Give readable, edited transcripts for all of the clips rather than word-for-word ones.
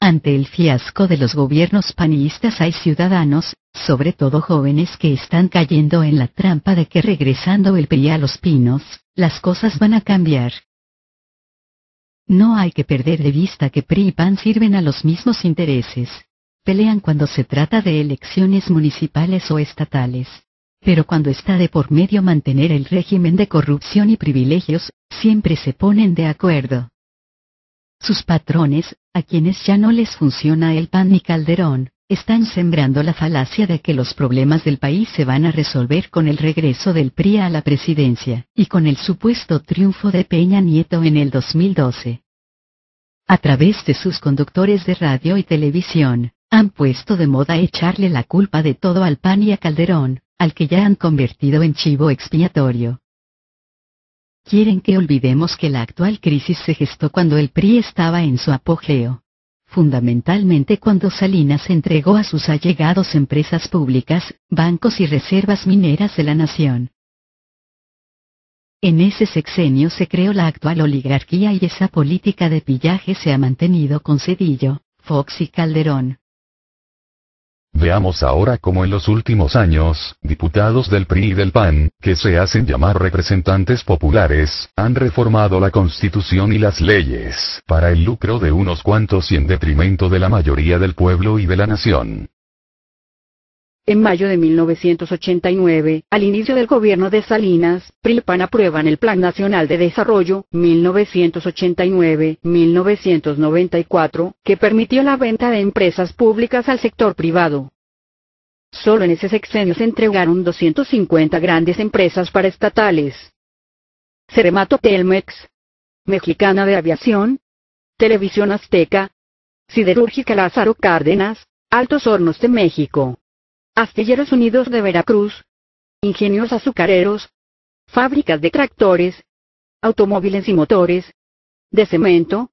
Ante el fiasco de los gobiernos panistas hay ciudadanos, sobre todo jóvenes, que están cayendo en la trampa de que regresando el PRI a Los Pinos, las cosas van a cambiar. No hay que perder de vista que PRI y PAN sirven a los mismos intereses. Pelean cuando se trata de elecciones municipales o estatales. Pero cuando está de por medio mantener el régimen de corrupción y privilegios, siempre se ponen de acuerdo. Sus patrones, a quienes ya no les funciona el PAN ni Calderón, están sembrando la falacia de que los problemas del país se van a resolver con el regreso del PRI a la presidencia, y con el supuesto triunfo de Peña Nieto en el 2012. A través de sus conductores de radio y televisión, han puesto de moda echarle la culpa de todo al PAN y a Calderón, al que ya han convertido en chivo expiatorio. Quieren que olvidemos que la actual crisis se gestó cuando el PRI estaba en su apogeo. Fundamentalmente cuando Salinas entregó a sus allegados empresas públicas, bancos y reservas mineras de la nación. En ese sexenio se creó la actual oligarquía y esa política de pillaje se ha mantenido con Zedillo, Fox y Calderón. Veamos ahora cómo en los últimos años, diputados del PRI y del PAN, que se hacen llamar representantes populares, han reformado la Constitución y las leyes, para el lucro de unos cuantos y en detrimento de la mayoría del pueblo y de la nación. En mayo de 1989, al inicio del gobierno de Salinas, PRI y PAN aprueban el Plan Nacional de Desarrollo, 1989-1994, que permitió la venta de empresas públicas al sector privado. Solo en ese sexenio se entregaron 250 grandes empresas paraestatales. Ceremato Telmex, Mexicana de Aviación, Televisión Azteca, Siderúrgica Lázaro Cárdenas, Altos Hornos de México, Astilleros Unidos de Veracruz, Ingenios Azucareros, fábricas de tractores, automóviles y motores, de cemento,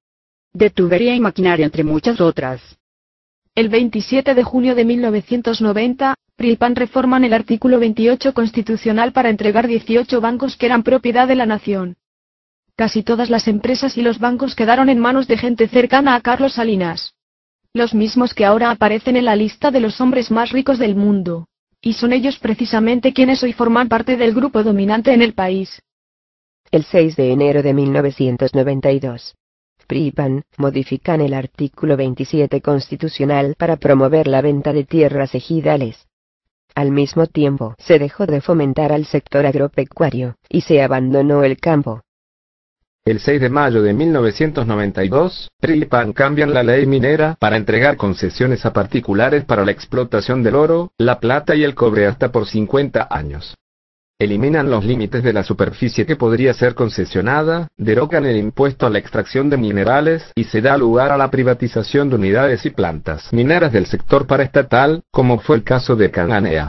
de tubería y maquinaria, entre muchas otras. El 27 de junio de 1990, PRI y PAN reforman el artículo 28 constitucional para entregar 18 bancos que eran propiedad de la nación. Casi todas las empresas y los bancos quedaron en manos de gente cercana a Carlos Salinas. Los mismos que ahora aparecen en la lista de los hombres más ricos del mundo. Y son ellos precisamente quienes hoy forman parte del grupo dominante en el país. El 6 de enero de 1992. PRI y PAN modifican el artículo 27 constitucional para promover la venta de tierras ejidales. Al mismo tiempo, se dejó de fomentar al sector agropecuario, y se abandonó el campo. El 6 de mayo de 1992, PRI y PAN cambian la ley minera para entregar concesiones a particulares para la explotación del oro, la plata y el cobre hasta por 50 años. Eliminan los límites de la superficie que podría ser concesionada, derogan el impuesto a la extracción de minerales y se da lugar a la privatización de unidades y plantas mineras del sector paraestatal, como fue el caso de Cananea.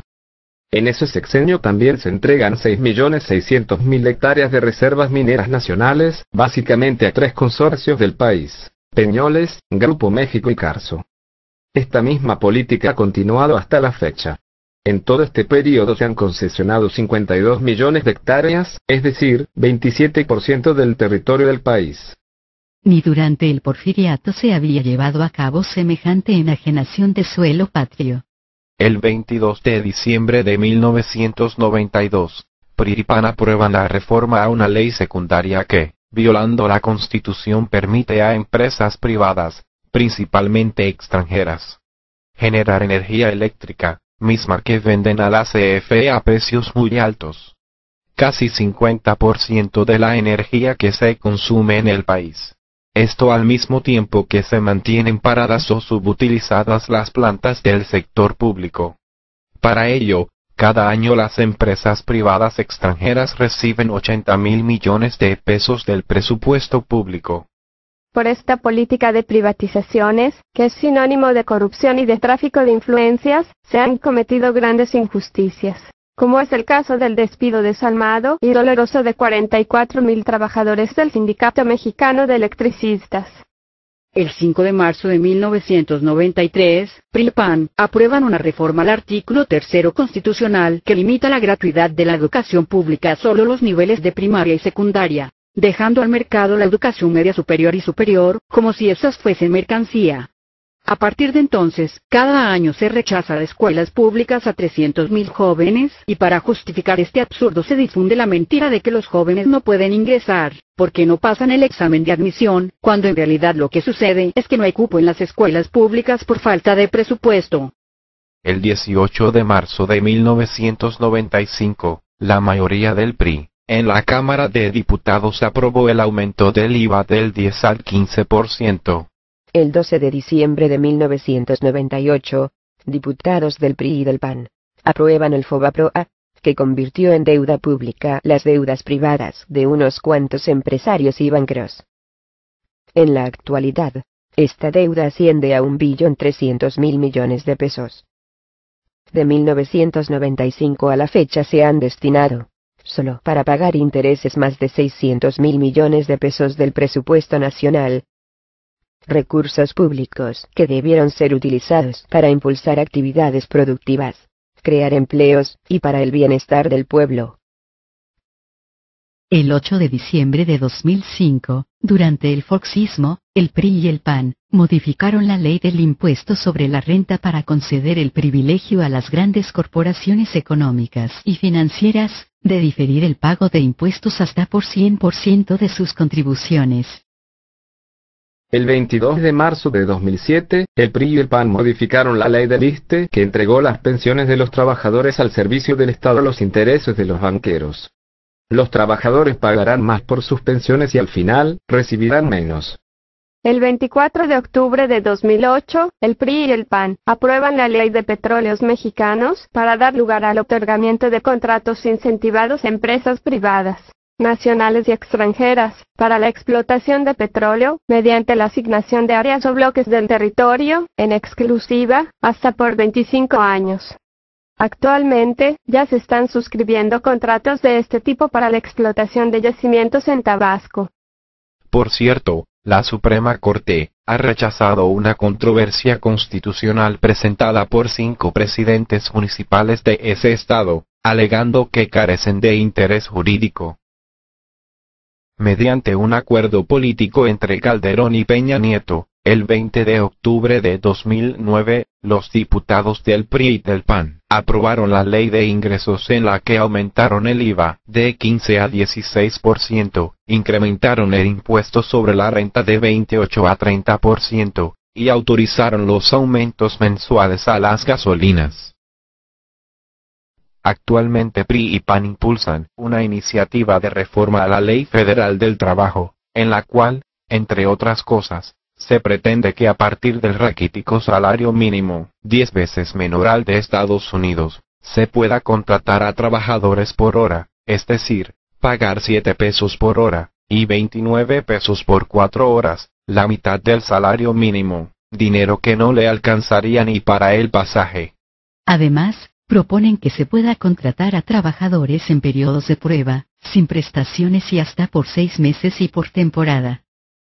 En ese sexenio también se entregan 6.600.000 hectáreas de reservas mineras nacionales, básicamente a 3 consorcios del país: Peñoles, Grupo México y Carso. Esta misma política ha continuado hasta la fecha. En todo este periodo se han concesionado 52 millones de hectáreas, es decir, 27% del territorio del país. Ni durante el porfiriato se había llevado a cabo semejante enajenación de suelo patrio. El 22 de diciembre de 1992, PRI y PAN aprueban la reforma a una ley secundaria que, violando la Constitución, permite a empresas privadas, principalmente extranjeras, generar energía eléctrica, misma que venden a la CFE a precios muy altos. Casi 50% de la energía que se consume en el país. Esto al mismo tiempo que se mantienen paradas o subutilizadas las plantas del sector público. Para ello, cada año las empresas privadas extranjeras reciben 80.000 millones de pesos del presupuesto público. Por esta política de privatizaciones, que es sinónimo de corrupción y de tráfico de influencias, se han cometido grandes injusticias, como es el caso del despido desalmado y doloroso de 44.000 trabajadores del Sindicato Mexicano de Electricistas. El 5 de marzo de 1993, PRI y PAN aprueban una reforma al artículo 3 constitucional que limita la gratuidad de la educación pública a solo los niveles de primaria y secundaria, dejando al mercado la educación media superior y superior, como si esas fuesen mercancía. A partir de entonces, cada año se rechaza de escuelas públicas a 300.000 jóvenes, y para justificar este absurdo se difunde la mentira de que los jóvenes no pueden ingresar, porque no pasan el examen de admisión, cuando en realidad lo que sucede es que no hay cupo en las escuelas públicas por falta de presupuesto. El 18 de marzo de 1995, la mayoría del PRI, en la Cámara de Diputados aprobó el aumento del IVA del 10 al 15%. El 12 de diciembre de 1998, diputados del PRI y del PAN aprueban el FOBAPROA, que convirtió en deuda pública las deudas privadas de unos cuantos empresarios y banqueros. En la actualidad, esta deuda asciende a 1.300.000 millones de pesos. De 1995 a la fecha se han destinado, solo para pagar intereses, más de 600.000 millones de pesos del presupuesto nacional. Recursos públicos que debieron ser utilizados para impulsar actividades productivas, crear empleos, y para el bienestar del pueblo. El 8 de diciembre de 2005, durante el foxismo, el PRI y el PAN modificaron la ley del impuesto sobre la renta para conceder el privilegio a las grandes corporaciones económicas y financieras de diferir el pago de impuestos hasta por 100% de sus contribuciones. El 22 de marzo de 2007, el PRI y el PAN modificaron la ley del ISSSTE, que entregó las pensiones de los trabajadores al servicio del Estado a los intereses de los banqueros. Los trabajadores pagarán más por sus pensiones y al final, recibirán menos. El 24 de octubre de 2008, el PRI y el PAN aprueban la Ley de Petróleos Mexicanos para dar lugar al otorgamiento de contratos incentivados a empresas privadas, nacionales y extranjeras, para la explotación de petróleo, mediante la asignación de áreas o bloques del territorio, en exclusiva, hasta por 25 años. Actualmente, ya se están suscribiendo contratos de este tipo para la explotación de yacimientos en Tabasco. Por cierto, la Suprema Corte ha rechazado una controversia constitucional presentada por 5 presidentes municipales de ese estado, alegando que carecen de interés jurídico. Mediante un acuerdo político entre Calderón y Peña Nieto, el 20 de octubre de 2009, los diputados del PRI y del PAN aprobaron la ley de ingresos en la que aumentaron el IVA de 15 a 16%, incrementaron el impuesto sobre la renta de 28 a 30%, y autorizaron los aumentos mensuales a las gasolinas. Actualmente PRI y PAN impulsan una iniciativa de reforma a la Ley Federal del Trabajo, en la cual, entre otras cosas, se pretende que a partir del raquítico salario mínimo, 10 veces menor al de Estados Unidos, se pueda contratar a trabajadores por hora, es decir, pagar 7 pesos por hora, y 29 pesos por 4 horas, la mitad del salario mínimo, dinero que no le alcanzaría ni para el pasaje. Además, proponen que se pueda contratar a trabajadores en periodos de prueba, sin prestaciones y hasta por 6 meses y por temporada,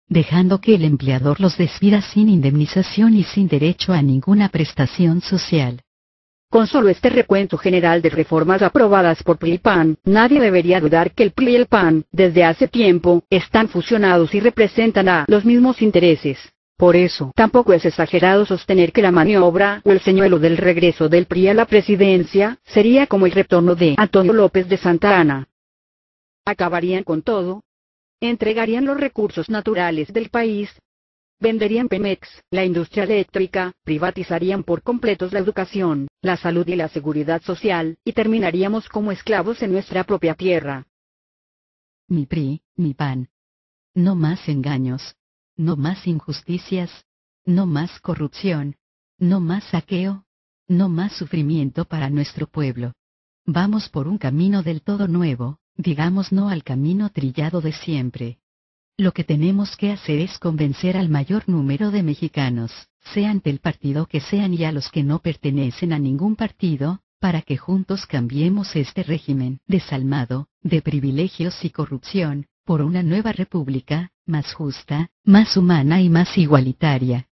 dejando que el empleador los despida sin indemnización y sin derecho a ninguna prestación social. Con solo este recuento general de reformas aprobadas por PRI y PAN, nadie debería dudar que el PRI y el PAN, desde hace tiempo, están fusionados y representan a los mismos intereses. Por eso, tampoco es exagerado sostener que la maniobra o el señuelo del regreso del PRI a la presidencia sería como el retorno de Antonio López de Santa Anna. Acabarían con todo, entregarían los recursos naturales del país, venderían Pemex, la industria eléctrica, privatizarían por completo la educación, la salud y la seguridad social, y terminaríamos como esclavos en nuestra propia tierra. Mi PRI, mi PAN. No más engaños. No más injusticias. No más corrupción. No más saqueo. No más sufrimiento para nuestro pueblo. Vamos por un camino del todo nuevo, digamos no al camino trillado de siempre. Lo que tenemos que hacer es convencer al mayor número de mexicanos, sean del partido que sean y a los que no pertenecen a ningún partido, para que juntos cambiemos este régimen desalmado, de privilegios y corrupción, por una nueva república, más justa, más humana y más igualitaria.